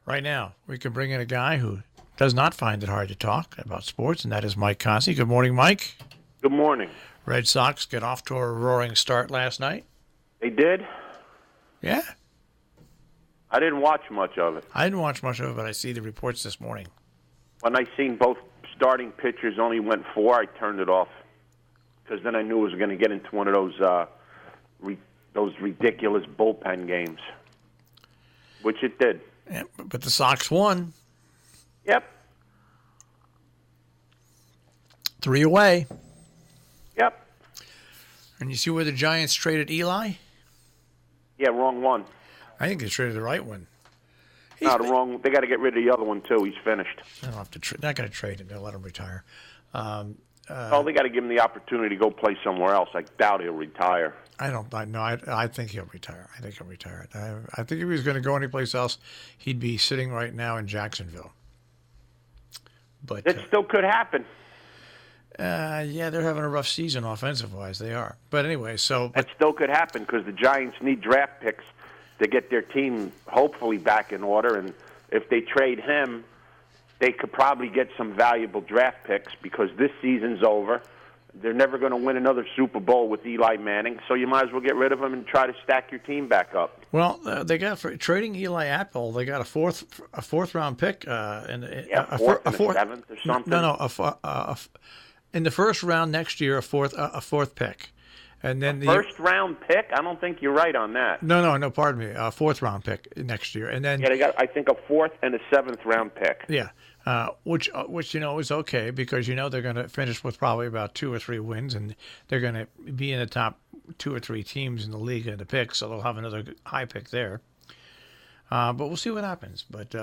Right now, we can bring in a guy who does not find it hard to talk about sports, and that is Mike Cozzi. Good morning, Mike. Good morning. Red Sox get off to a roaring start last night. They did? Yeah. I didn't watch much of it. I didn't watch much of it, but I see the reports this morning. When I seen both starting pitchers only went 4, I turned it off. Because then I knew it was going to get into one of those ridiculous bullpen games. Which it did. Yeah, but the Sox won. Yep. 3 away. Yep. And you see where the Giants traded Eli? Yeah, wrong one. I think they traded the right one. No, the wrong. They got to get rid of the other one too. He's finished. They don't have to. They're not going to trade him. They'll let him retire. They got to give him the opportunity to go play somewhere else. I doubt he'll retire. I don't. I think he'll retire. I think if he was going to go anyplace else, he'd be sitting right now in Jacksonville. But it still could happen. Yeah, they're having a rough season offensive-wise. They are. But anyway, it still could happen because the Giants need draft picks to get their team hopefully back in order. And if they trade him, they could probably get some valuable draft picks because this season's over. They're never going to win another Super Bowl with Eli Manning, so you might as well get rid of him and try to stack your team back up. Well, they got for trading Eli Apple. They got a fourth round pick a fourth and a seventh or something. No, in the first round next year, a fourth pick. And then first round pick? I don't think you're right on that. No. Pardon me. A fourth round pick next year, and then they got I think a fourth and a seventh round pick. Yeah, which is okay because they're going to finish with probably about 2 or 3 wins, and they're going to be in the top 2 or 3 teams in the league in the pick, so they'll have another high pick there. But we'll see what happens. But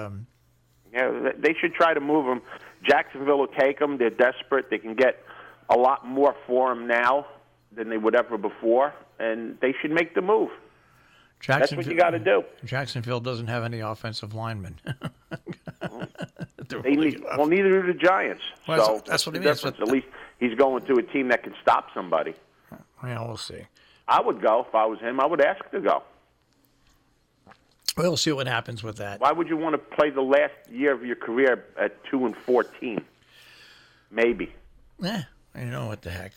yeah, they should try to move him. Jacksonville will take him. They're desperate. They can get a lot more for him now than they would ever before, and they should make the move. That's what you got to do. Jacksonville doesn't have any offensive linemen. Neither do the Giants. Well, so that's what he means. At least he's going to a team that can stop somebody. Yeah, we'll see. I would go if I was him. I would ask to go. We'll see what happens with that. Why would you want to play the last year of your career at 2-14? Maybe. Yeah, what the heck.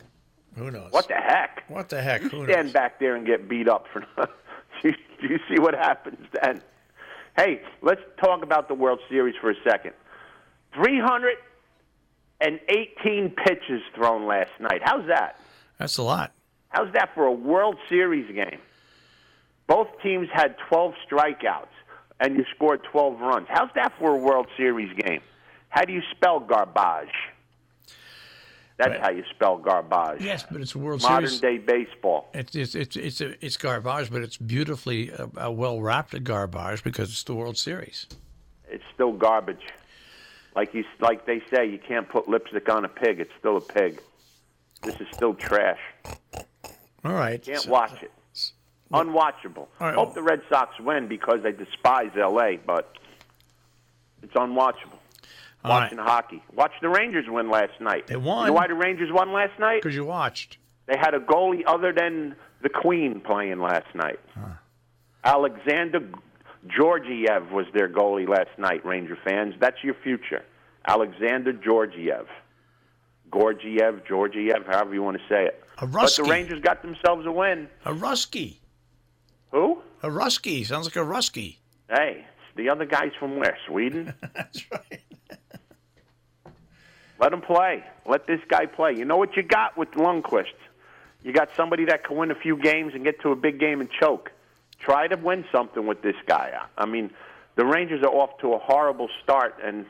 Who knows? What the heck? What the heck? Who stand knows? back there and get beat up for. Do you see what happens then? Hey, let's talk about the World Series for a second. 318 pitches thrown last night. How's that? That's a lot. How's that for a World Series game? Both teams had 12 strikeouts, and you scored 12 runs. How's that for a World Series game? How do you spell garbage? That's how you spell garbage. Yes, but it's a World Series. Modern day baseball. It's garbage, but it's beautifully well wrapped garbage because it's the World Series. It's still garbage. Like they say, you can't put lipstick on a pig. It's still a pig. This is still trash. All right. Can't watch it. Unwatchable. Right, Hope the Red Sox win because they despise L.A., but it's unwatchable. Watching hockey. Watch the Rangers win last night. They won. You know why the Rangers won last night? Because you watched. They had a goalie other than the Queen playing last night. Alexander Georgiev was their goalie last night, Ranger fans. That's your future. Alexander Georgiev. Georgiev, however you want to say it. But the Rangers got themselves a win. A Rusky. Who? A Rusky. Sounds like a Rusky. Hey, the other guy's from where? Sweden? That's right. Let him play. Let this guy play. You know what you got with Lundqvist? You got somebody that can win a few games and get to a big game and choke. Try to win something with this guy. I mean, the Rangers are off to a horrible start, and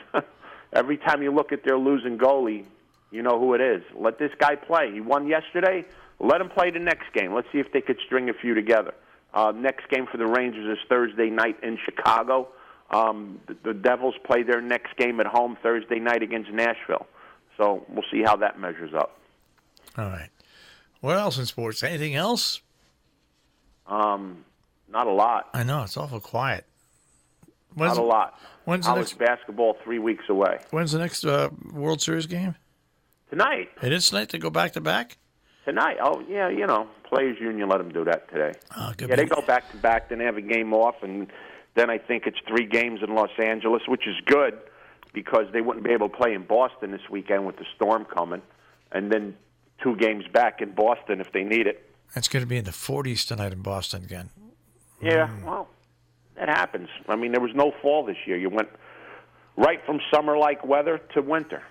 every time you look at their losing goalie, you know who it is. Let this guy play. He won yesterday. Let him play the next game. Let's see if they could string a few together. Next game for the Rangers is Thursday night in Chicago. The Devils play their next game at home Thursday night against Nashville. So we'll see how that measures up. All right. What else in sports? Anything else? Not a lot. I know. It's awful quiet. Not a lot. When's College the next basketball 3 weeks away? When's the next World Series game? Tonight. It is tonight to go back to back? Tonight. Oh, yeah, Players Union let them do that today. Oh, good. Yeah, they go back to back, then they have a game off, and Then I think it's 3 games in Los Angeles, which is good because they wouldn't be able to play in Boston this weekend with the storm coming. And then 2 games back in Boston if they need it. It's going to be in the 40s tonight in Boston again. Yeah, well, that happens. I mean, there was no fall this year. You went right from summer-like weather to winter.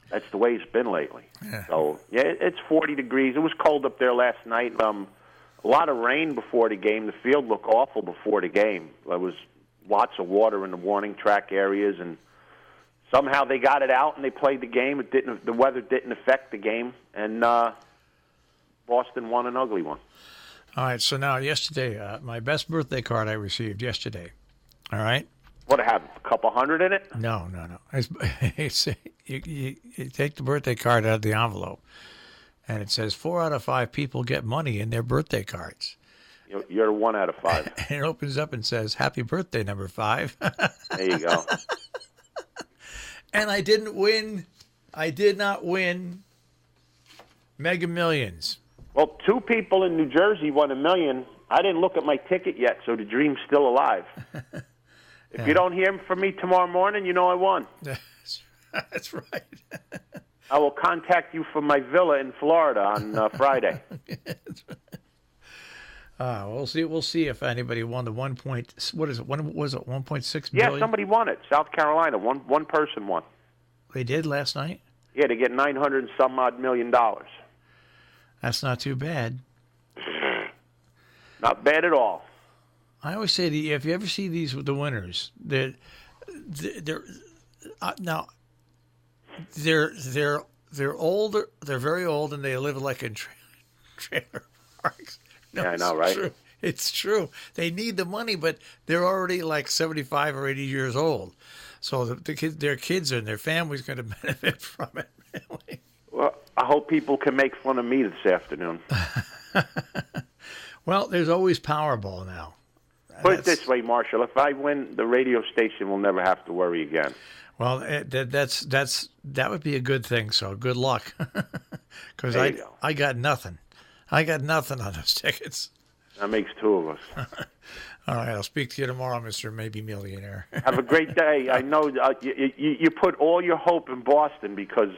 That's the way it's been lately. Yeah. So, yeah, it's 40 degrees. It was cold up there last night. A lot of rain before the game. The field looked awful before the game. There was lots of water in the warning track areas, and somehow they got it out and they played the game. The weather didn't affect the game, and Boston won an ugly one. All right, so now yesterday, my best birthday card I received yesterday. All right? What, I have a couple hundred in it? No. It's you take the birthday card out of the envelope, and it says 4 out of 5 people get money in their birthday cards. You're 1 out of 5. And it opens up and says, "Happy birthday, number 5." There you go. And I didn't win. I did not win Mega Millions. Well, 2 people in New Jersey won $1 million. I didn't look at my ticket yet, so the dream's still alive. If you don't hear from me tomorrow morning, you know I won. That's right. I will contact you from my villa in Florida on Friday. We'll see. We'll see if anybody won the 1 point. What is it? Was it 1.6 Yeah, billion? somebody won it. South Carolina. One person won. They did last night. Yeah, they get $900 and some odd million. That's not too bad. Not bad at all. I always say if you ever see these with the winners, they're now they're older. They're very old, and they live like in trailer parks. No, Yeah, I know, right? True. It's true. They need the money, but they're already like 75 or 80 years old. So their kids and their family's going to benefit from it. Really. Well, I hope people can make fun of me this afternoon. Well, there's always Powerball now. Put it this way, Marshall. If I win, the radio station will never have to worry again. Well, that would be a good thing. So good luck, because I got nothing. I got nothing on those tickets. That makes 2 of us. All right, I'll speak to you tomorrow, Mr. Maybe Millionaire. Have a great day. I know you put all your hope in Boston because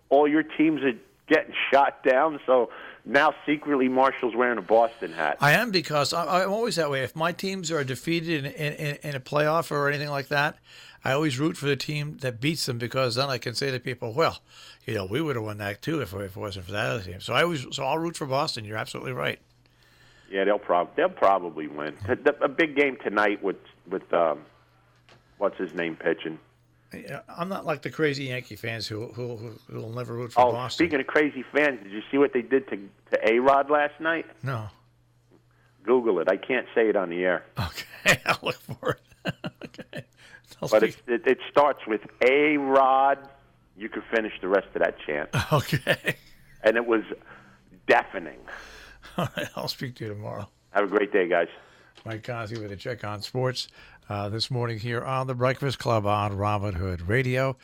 all your teams are getting shot down. So now secretly Marshall's wearing a Boston hat. I am, because I'm always that way. If my teams are defeated in a playoff or anything like that, I always root for the team that beats them, because then I can say to people, well, we would have won that too if it wasn't for that other team. So I'll root for Boston. You're absolutely right. Yeah, they'll probably win. A big game tonight with what's his name pitching. I'm not like the crazy Yankee fans who will never root for Boston. Speaking of crazy fans, did you see what they did to A-Rod last night? No. Google it. I can't say it on the air. Okay, I'll look for it. Okay. But it starts with A-Rod. You could finish the rest of that chant. Okay. And it was deafening. All right, I'll speak to you tomorrow. Have a great day, guys. Mike Cozzi with a check on sports this morning here on the Breakfast Club on Robin Hood Radio.